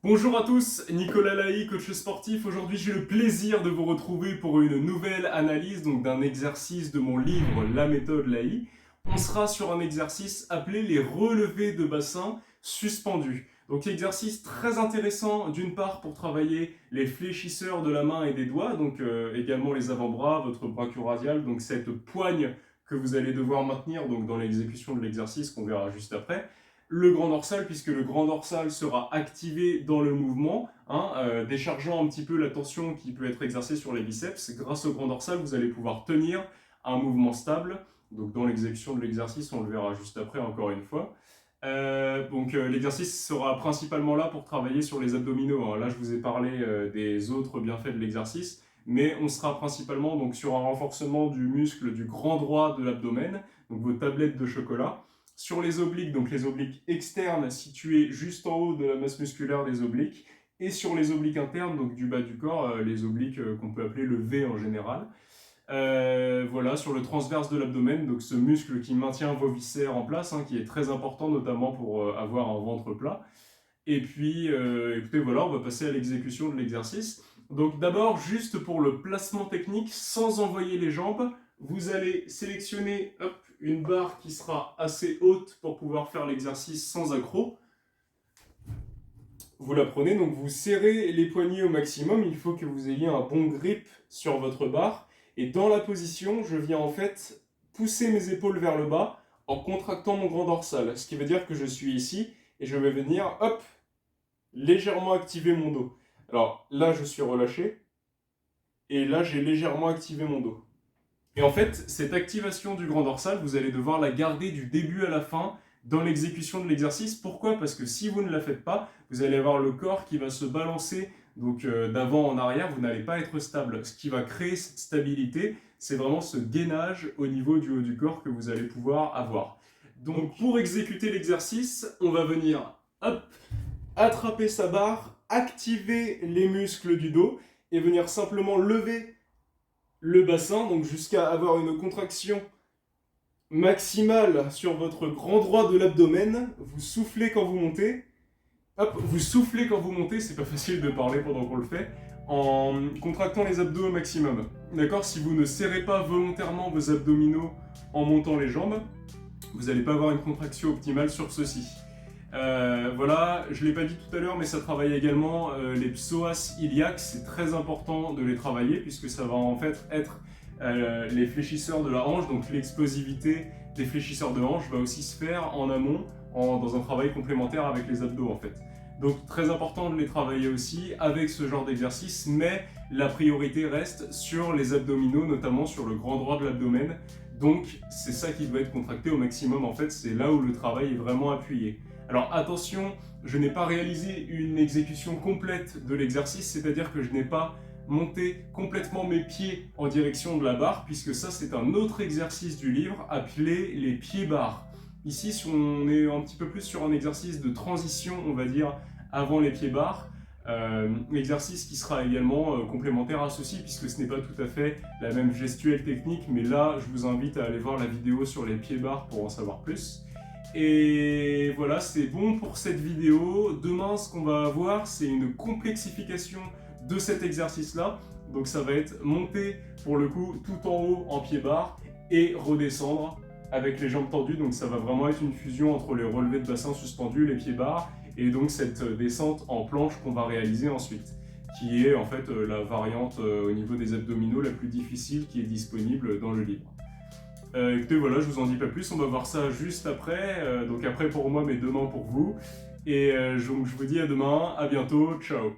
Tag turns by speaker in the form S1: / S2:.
S1: Bonjour à tous, Nicolas Laï, coach sportif. Aujourd'hui, j'ai le plaisir de vous retrouver pour une nouvelle analyse d'un exercice de mon livre La méthode Laï. On sera sur un exercice appelé les relevés de bassin suspendus. Donc exercice très intéressant d'une part pour travailler les fléchisseurs de la main et des doigts, également les avant-bras, votre bras radial, donc cette poigne que vous allez devoir maintenir dans l'exécution de l'exercice qu'on verra juste après. Le grand dorsal, puisque le grand dorsal sera activé dans le mouvement, déchargeant un petit peu la tension qui peut être exercée sur les biceps. Grâce au grand dorsal, vous allez pouvoir tenir un mouvement stable. Donc dans l'exécution de l'exercice, on le verra juste après encore une fois. L'exercice sera principalement là pour travailler sur les abdominaux. Là, je vous ai parlé des autres bienfaits de l'exercice, mais on sera principalement sur un renforcement du muscle du grand droit de l'abdomen, donc vos tablettes de chocolat. Sur les obliques, donc les obliques externes situés juste en haut de la masse musculaire des obliques, et sur les obliques internes, donc du bas du corps, les obliques qu'on peut appeler le V en général. Voilà, sur le transverse de l'abdomen, donc ce muscle qui maintient vos viscères en place, qui est très important notamment pour avoir un ventre plat. Et puis, écoutez, voilà, on va passer à l'exécution de l'exercice. Donc d'abord, juste pour le placement technique, sans envoyer les jambes, vous allez sélectionner une barre qui sera assez haute pour pouvoir faire l'exercice sans accroc. Vous la prenez, donc vous serrez les poignets au maximum, il faut que vous ayez un bon grip sur votre barre. Et dans la position, je viens en fait pousser mes épaules vers le bas en contractant mon grand dorsal. Ce qui veut dire que je suis ici et je vais venir, légèrement activer mon dos. Alors là, je suis relâché et là, j'ai légèrement activé mon dos. Et en fait, cette activation du grand dorsal, vous allez devoir la garder du début à la fin dans l'exécution de l'exercice. Pourquoi? Parce que si vous ne la faites pas, vous allez avoir le corps qui va se balancer d'avant en arrière, vous n'allez pas être stable. Ce qui va créer cette stabilité, c'est vraiment ce gainage au niveau du haut du corps que vous allez pouvoir avoir. Donc pour exécuter l'exercice, on va venir attraper sa barre, activer les muscles du dos et venir simplement lever le bassin, donc jusqu'à avoir une contraction maximale sur votre grand droit de l'abdomen. Vous soufflez quand vous montez. Vous soufflez quand vous montez, c'est pas facile de parler pendant qu'on le fait, en contractant les abdos au maximum. D'accord? Si vous ne serrez pas volontairement vos abdominaux en montant les jambes, vous n'allez pas avoir une contraction optimale sur ceci. Voilà, je ne l'ai pas dit tout à l'heure, mais ça travaille également les psoas iliaques. C'est très important de les travailler puisque ça va en fait être les fléchisseurs de la hanche. Donc l'explosivité des fléchisseurs de hanche va aussi se faire en amont, dans un travail complémentaire avec les abdos en fait. Donc très important de les travailler aussi avec ce genre d'exercice, mais la priorité reste sur les abdominaux, notamment sur le grand droit de l'abdomen. Donc c'est ça qui doit être contracté au maximum en fait, c'est là où le travail est vraiment appuyé. Alors attention, je n'ai pas réalisé une exécution complète de l'exercice, c'est-à-dire que je n'ai pas monté complètement mes pieds en direction de la barre, puisque ça c'est un autre exercice du livre appelé les pieds-barres. Ici, on est un petit peu plus sur un exercice de transition, on va dire, avant les pieds-barres. Exercice qui sera également complémentaire à ceci, puisque ce n'est pas tout à fait la même gestuelle technique, mais là, je vous invite à aller voir la vidéo sur les pieds-barres pour en savoir plus. Et voilà, c'est bon pour cette vidéo. Demain, ce qu'on va avoir, c'est une complexification de cet exercice-là. Donc ça va être monter, pour le coup, tout en haut en pied-barre et redescendre avec les jambes tendues. Donc ça va vraiment être une fusion entre les relevés de bassin suspendus, les pieds-barres, et donc cette descente en planche qu'on va réaliser ensuite, qui est en fait la variante au niveau des abdominaux la plus difficile qui est disponible dans le livre. Écoutez, voilà, je vous en dis pas plus, on va voir ça juste après, donc après pour moi mais demain pour vous, et je vous dis à demain, à bientôt, ciao.